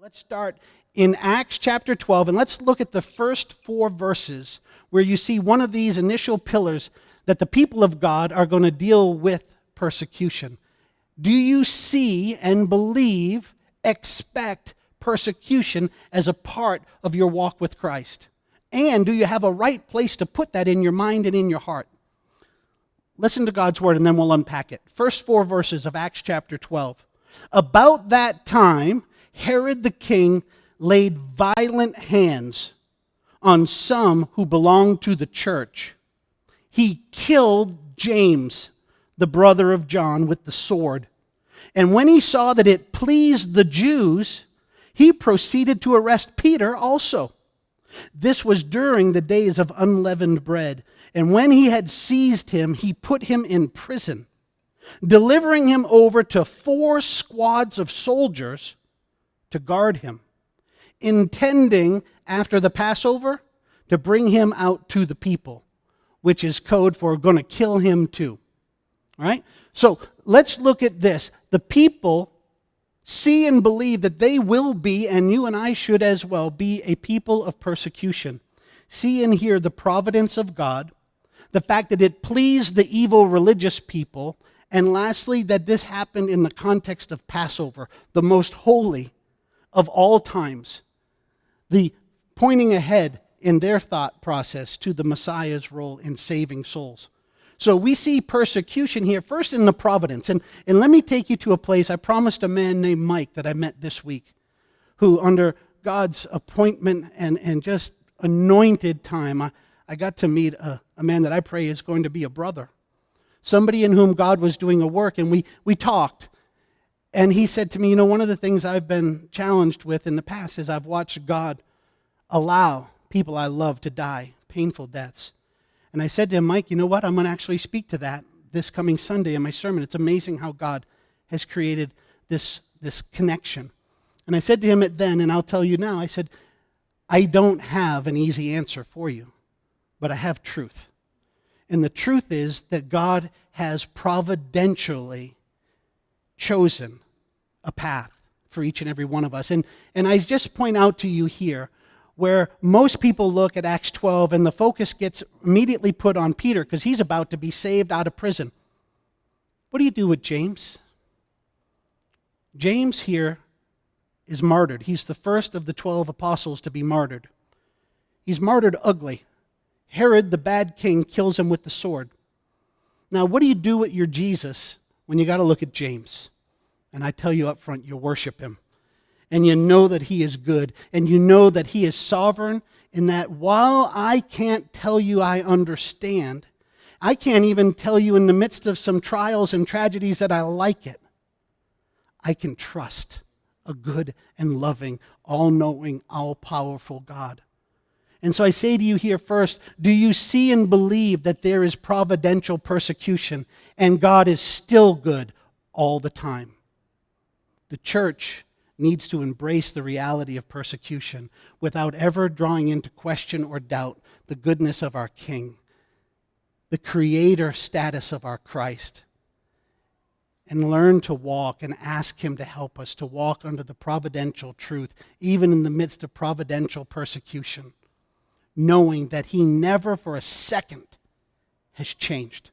Let's start in Acts chapter 12, and let's look at the first 4 verses where you see one of these initial pillars that the people of God are going to deal with persecution. Do you see and believe, expect persecution as a part of your walk with Christ? And do you have a right place to put that in your mind and in your heart? Listen to God's word and then we'll unpack it. First 4 verses of Acts chapter 12. About that time, Herod the king laid violent hands on some who belonged to the church. He killed James, the brother of John, with the sword. And when he saw that it pleased the Jews, he proceeded to arrest Peter also. This was during the days of unleavened bread. And when he had seized him, he put him in prison, delivering him over to 4 squads of soldiers to guard him, intending after the Passover to bring him out to the people, which is code for going to kill him too. All right? So let's look at this. The people see and believe that they will be, and you and I should as well, be a people of persecution. See and hear the providence of God, the fact that it pleased the evil religious people, and lastly, that this happened in the context of Passover, the most holy of all times, the pointing ahead in their thought process to the Messiah's role in saving souls. So we see persecution here first in the providence. And let me take you to a place. I promised a man named Mike that I met this week, who under God's appointment and just anointed time, I got to meet a man that I pray is going to be a brother. Somebody in whom God was doing a work, and we talked. And he said to me, one of the things I've been challenged with in the past is I've watched God allow people I love to die, painful deaths. And I said to him, Mike, you know what? I'm going to actually speak to that this coming Sunday in my sermon. It's amazing how God has created this connection. And I said to him then, and I'll tell you now, I said, I don't have an easy answer for you, but I have truth. And the truth is that God has providentially chosen a path for each and every one of us. And I just point out to you here where most people look at Acts 12 and the focus gets immediately put on Peter because he's about to be saved out of prison. What do you do with James? James here is martyred. He's the first of the 12 apostles to be martyred. He's martyred ugly. Herod, the bad king, kills him with the sword. Now, what do you do with your Jesus when you got to look at James? And I tell you up front, you worship him. And you know that he is good. And you know that he is sovereign, in that while I can't tell you I understand, I can't even tell you in the midst of some trials and tragedies that I like it, I can trust a good and loving, all-knowing, all-powerful God. And so I say to you here first, do you see and believe that there is providential persecution and God is still good all the time? The church needs to embrace the reality of persecution without ever drawing into question or doubt the goodness of our King, the creator status of our Christ, and learn to walk and ask him to help us to walk under the providential truth, even in the midst of providential persecution, knowing that he never for a second has changed.